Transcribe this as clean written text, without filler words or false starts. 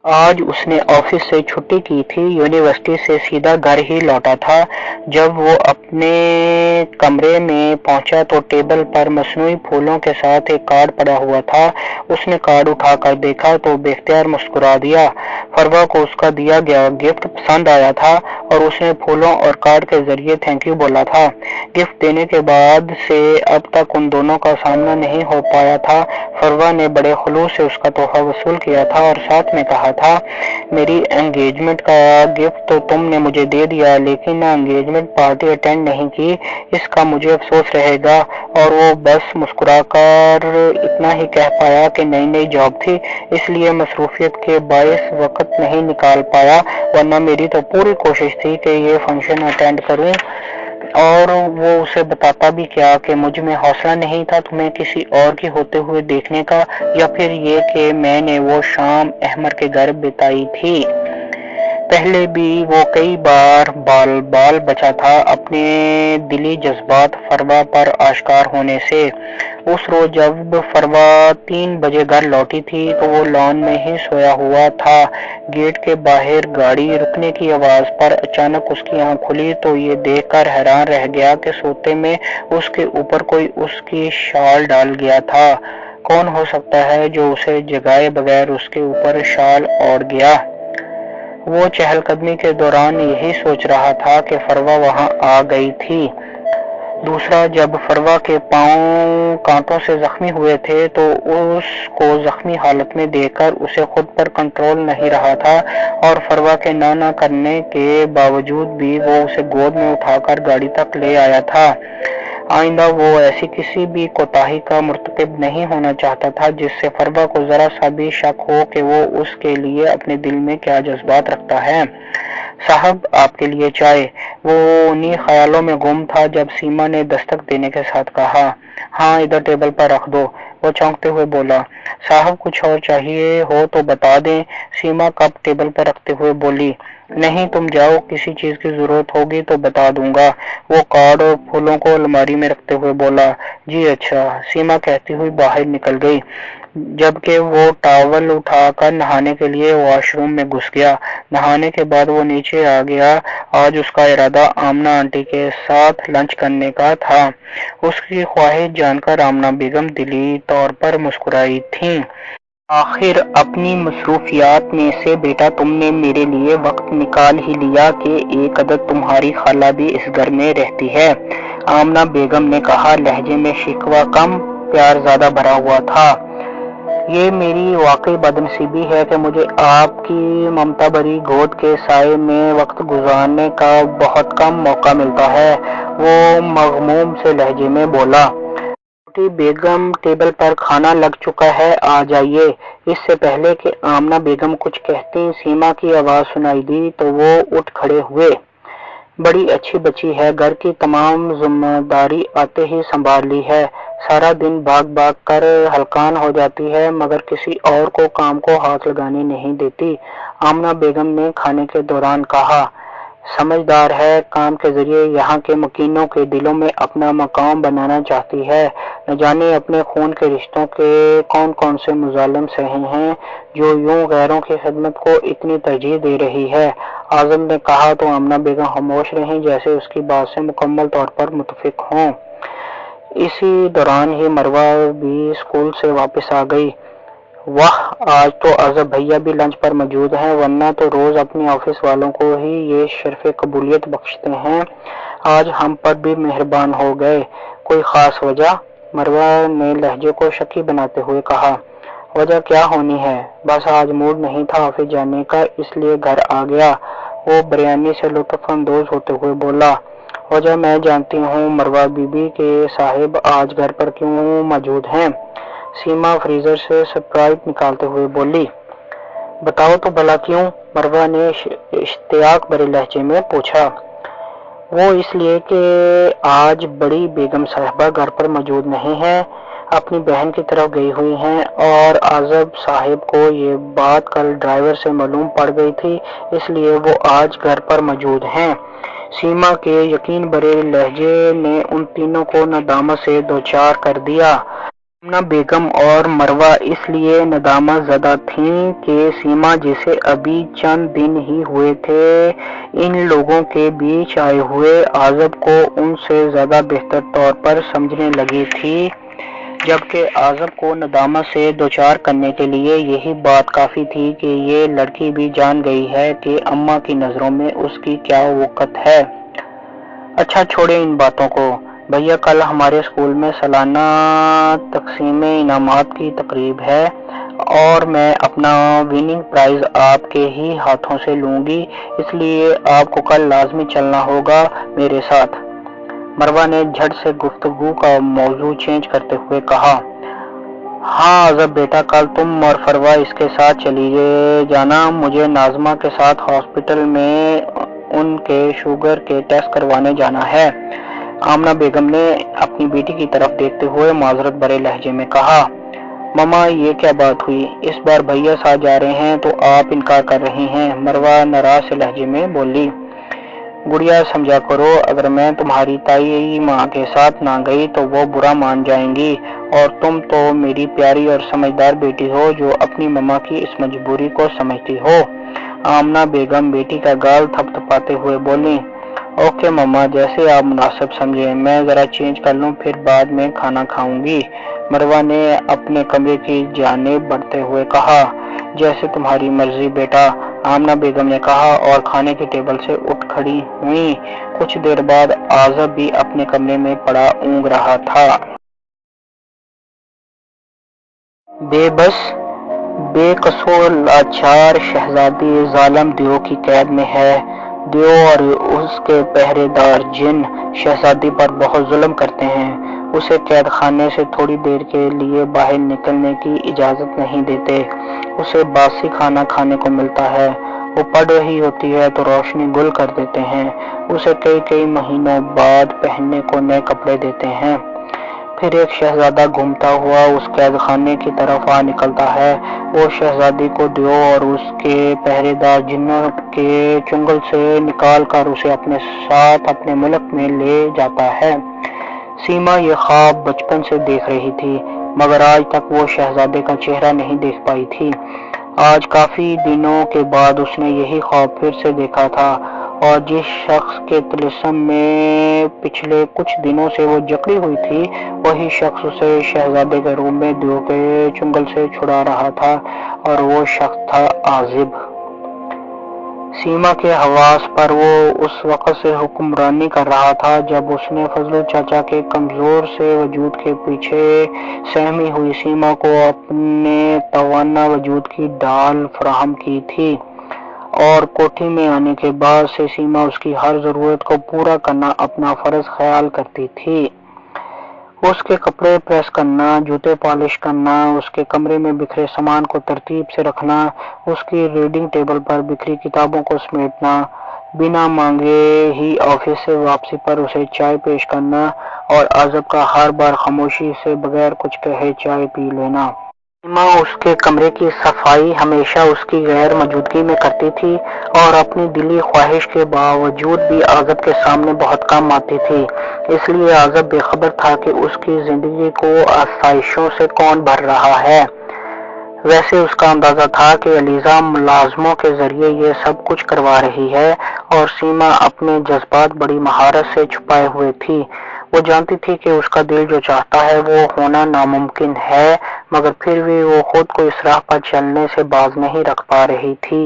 आज उसने ऑफिस से छुट्टी की थी, यूनिवर्सिटी से सीधा घर ही लौटा था। जब वो अपने कमरे में पहुंचा तो टेबल पर मसनूई फूलों के साथ एक कार्ड पड़ा हुआ था। उसने कार्ड उठाकर देखा तो बेख्तियार मुस्कुरा दिया। फरवा को उसका दिया गया गिफ्ट पसंद आया था और उसने फूलों और कार्ड के जरिए थैंक यू बोला था। गिफ्ट देने के बाद से अब तक उन दोनों का सामना नहीं हो पाया था। फरवा ने बड़े खुलूस से उसका तोहफा वसूल किया था और साथ में कहा था, मेरी एंगेजमेंट का गिफ्ट तो तुमने मुझे दे दिया, लेकिन एंगेजमेंट पार्टी अटेंड नहीं की, इसका मुझे अफसोस रहेगा। और वो बस मुस्कुराकर इतना ही कह पाया कि नई नई जॉब थी, इसलिए मसरूफियत के बायस वक्त नहीं निकाल पाया, वरना मेरी तो पूरी कोशिश थी कि ये फंक्शन अटेंड करूं। और वो उसे बताता भी क्या कि मुझ में हौसला नहीं था तुम्हें किसी और की होते हुए देखने का, या फिर ये कि मैंने वो शाम अहमर के घर बिताई थी। पहले भी वो कई बार बाल बाल बचा था अपने दिली जज्बात फरवा पर आश्कार होने से। उस रोज जब फरवा 3 बजे घर लौटी थी तो वो लॉन में ही सोया हुआ था। गेट के बाहर गाड़ी रुकने की आवाज पर अचानक उसकी आंख खुली तो ये देखकर हैरान रह गया कि सोते में उसके ऊपर कोई उसकी शाल डाल गया था। कौन हो सकता है जो उसे जगाए बगैर उसके ऊपर शाल ओढ़ गया। वो चहलकदमी के दौरान यही सोच रहा था कि फरवा वहां आ गई थी। दूसरा, जब फरवा के पांव कांटों से जख्मी हुए थे तो उसको जख्मी हालत में देखकर उसे खुद पर कंट्रोल नहीं रहा था और फरवा के ना करने के बावजूद भी वो उसे गोद में उठाकर गाड़ी तक ले आया था। आइंदा वो ऐसी किसी भी कोताही का मुर्तकिब नहीं होना चाहता था जिससे फरवा को जरा सा भी शक हो कि वो उसके लिए अपने दिल में क्या जज्बात रखता है। साहब, आपके लिए चाय। वो उन्हीं ख्यालों में गुम था जब सीमा ने दस्तक देने के साथ कहा, हाँ इधर टेबल पर रख दो। वो चौंकते हुए बोला, साहब कुछ और चाहिए हो तो बता दें। सीमा कप टेबल पर रखते हुए बोली, नहीं तुम जाओ, किसी चीज की जरूरत होगी तो बता दूंगा। वो कार्ड और फूलों को अलमारी में रखते हुए बोला, जी अच्छा। सीमा कहती हुई बाहर निकल गई, जबकि वो टॉवल उठाकर नहाने के लिए वॉशरूम में घुस गया। नहाने के बाद वो नीचे आ गया। आज उसका इरादा आमना आंटी के साथ लंच करने का था। उसकी ख्वाहिश जानकर आमना बेगम दिली तौर पर मुस्कुराई थीं। आखिर अपनी मसरूफियात में से बेटा तुमने मेरे लिए वक्त निकाल ही लिया कि एक अदद तुम्हारी खाला भी इस घर में रहती है, आमना बेगम ने कहा, लहजे में शिकवा कम प्यार ज्यादा भरा हुआ था। ये मेरी वाकई बदनसीबी है कि मुझे आपकी ममता भरी गोद के साए में वक्त गुजारने का बहुत कम मौका मिलता है, वो मगमूम से लहजे में बोला। छोटी बेगम, टेबल पर खाना लग चुका है, आ जाइए। इससे पहले कि आमना बेगम कुछ कहती सीमा की आवाज सुनाई दी तो वो उठ खड़े हुए। बड़ी अच्छी बच्ची है, घर की तमाम जिम्मेदारी आते ही संभाल ली है, सारा दिन भाग भाग कर हलकान हो जाती है मगर किसी और को काम को हाथ लगाने नहीं देती, आमना बेगम ने खाने के दौरान कहा। समझदार है, काम के जरिए यहाँ के मकीनों के दिलों में अपना मकाम बनाना चाहती है। न जाने अपने खून के रिश्तों के कौन कौन से मुजालिम सहे हैं जो यूं गैरों की खिदमत को इतनी तरजीह दे रही है। आजम ने कहा तो आमना बेगम खामोश रहीं, जैसे उसकी बात से मुकम्मल तौर पर मुतफिक हों। इसी दौरान ही मरवा भी स्कूल से वापस आ गई। वाह, आज तो अजहर भैया भी लंच पर मौजूद हैं, वरना तो रोज अपने ऑफिस वालों को ही ये शर्फ कबूलियत बख्शते हैं, आज हम पर भी मेहरबान हो गए। कोई खास वजह? मरवा ने लहजे को शकी बनाते हुए कहा। वजह क्या होनी है, बस आज मूड नहीं था ऑफिस जाने का, इसलिए घर आ गया, वो बिरयानी से लुत्फ अंदोज होते हुए बोला। वजह मैं जानती हूँ मरवा बीबी के साहिब आज घर पर क्यों मौजूद हैं, सीमा फ्रीजर से स्प्राइट निकालते हुए बोली। बताओ तो भला क्यों, मरवा ने इश्तियाक भरे लहजे में पूछा। वो इसलिए कि आज बड़ी बेगम साहिबा घर पर मौजूद नहीं है, अपनी बहन की तरफ गई हुई हैं और आजब साहिब को ये बात कल ड्राइवर से मालूम पड़ गई थी, इसलिए वो आज घर पर मौजूद हैं। سیما کے یقین بھرے لہجے نے ان تینوں کو ندامت سے دوچار کر دیا۔ آمنہ بیگم اور مروہ اس لیے ندامت زدہ تھیں کہ سیما جسے ابھی چند دن ہی ہوئے تھے ان لوگوں کے بیچ آئے ہوئے اعزب کو ان سے زیادہ بہتر طور پر سمجھنے لگی تھی، جبکہ اعزب کو ندامت سے دوچار کرنے کے لیے یہی بات کافی تھی کہ یہ لڑکی بھی جان گئی ہے کہ اماں کی نظروں میں اس کی کیا وقت ہے۔ اچھا چھوڑیں ان باتوں کو، بھیا کل ہمارے اسکول میں سالانہ تقسیم انعامات کی تقریب ہے اور میں اپنا وننگ پرائز آپ کے ہی ہاتھوں سے لوں گی، اس لیے آپ کو کل لازمی چلنا ہوگا میرے ساتھ۔ مروہ نے جھٹ سے گفتگو کا موضوع چینج کرتے ہوئے کہا، ہاں اعزب بیٹا، کل تم اور فروہ اس کے ساتھ چلی جانا، مجھے ناظمہ کے ساتھ ہاسپٹل میں ان کے شوگر کے ٹیسٹ کروانے جانا ہے۔ آمنہ بیگم نے اپنی بیٹی کی طرف دیکھتے ہوئے معذرت بھرے لہجے میں کہا، مما یہ کیا بات ہوئی، اس بار بھیا ساتھ جا رہے ہیں تو آپ انکار کر رہی ہیں؟ مروہ ناراض سے لہجے میں بولی، گڑیا سمجھا کرو، اگر میں تمہاری تائی ماں کے ساتھ نہ گئی تو وہ برا مان جائیں گی، اور تم تو میری پیاری اور سمجھدار بیٹی ہو جو اپنی مما کی اس مجبوری کو سمجھتی ہو۔ آمنہ بیگم بیٹی کا گال تھپ تھپاتے ہوئے بولی، اوکے مما، جیسے آپ مناسب سمجھیں، میں ذرا چینج کر لوں پھر بعد میں کھانا کھاؤں گی۔ مروہ نے اپنے کمرے کی جانب بڑھتے ہوئے کہا، جیسے تمہاری مرضی بیٹا، آمنہ بیگم نے کہا اور کھانے کی ٹیبل سے اٹھ کھڑی ہوئیں۔ کچھ دیر بعد اعزب بھی اپنے کمرے میں پڑا اونگ رہا تھا۔ بے بس، بے قصور لاچار شہزادی ظالم دیو کی قید میں ہے۔ دیو اور اس کے پہرے دار جن شہزادی پر بہت ظلم کرتے ہیں، اسے قید خانے سے تھوڑی دیر کے لیے باہر نکلنے کی اجازت نہیں دیتے، اسے باسی کھانا کھانے کو ملتا ہے، وہ پڑھ رہی ہوتی ہے تو روشنی گل کر دیتے ہیں، اسے کئی مہینوں بعد پہننے کو نئے کپڑے دیتے ہیں۔ پھر ایک شہزادہ گھومتا ہوا اس قید خانے کی طرف آ نکلتا ہے، وہ شہزادی کو دیو اور اس کے پہرے دار جنوں کے چنگل سے نکال کر اسے اپنے ساتھ اپنے ملک میں لے جاتا ہے۔ سیما یہ خواب بچپن سے دیکھ رہی تھی، مگر آج تک وہ شہزادے کا چہرہ نہیں دیکھ پائی تھی۔ آج کافی دنوں کے بعد اس نے یہی خواب پھر سے دیکھا تھا، اور جس شخص کے طلسم میں پچھلے کچھ دنوں سے وہ جکڑی ہوئی تھی، وہی شخص اسے شہزادے کے روم میں دیو کے چنگل سے چھڑا رہا تھا، اور وہ شخص تھا اعزب۔ سیما کے حواس پر وہ اس وقت سے حکمرانی کر رہا تھا جب اس نے فضل چاچا کے کمزور سے وجود کے پیچھے سہمی ہوئی سیما کو اپنے توانا وجود کی ڈھال فراہم کی تھی، اور کوٹھی میں آنے کے بعد سے سیما اس کی ہر ضرورت کو پورا کرنا اپنا فرض خیال کرتی تھی۔ اس کے کپڑے پریس کرنا، جوتے پالش کرنا، اس کے کمرے میں بکھرے سامان کو ترتیب سے رکھنا، اس کی ریڈنگ ٹیبل پر بکھری کتابوں کو سمیٹنا، بنا مانگے ہی آفس سے واپسی پر اسے چائے پیش کرنا، اور اعزب کا ہر بار خاموشی سے بغیر کچھ کہے چائے پی لینا۔ سیما اس کے کمرے کی صفائی ہمیشہ اس کی غیر موجودگی میں کرتی تھی، اور اپنی دلی خواہش کے باوجود بھی اعزب کے سامنے بہت کم آتی تھی، اس لیے اعزب بے خبر تھا کہ اس کی زندگی کو آسائشوں سے کون بھر رہا ہے۔ ویسے اس کا اندازہ تھا کہ علیزہ ملازموں کے ذریعے یہ سب کچھ کروا رہی ہے، اور سیما اپنے جذبات بڑی مہارت سے چھپائے ہوئے تھی۔ وہ جانتی تھی کہ اس کا دل جو چاہتا ہے وہ ہونا ناممکن ہے، مگر پھر بھی وہ خود کو اس راہ پر چلنے سے باز نہیں رکھ پا رہی تھی۔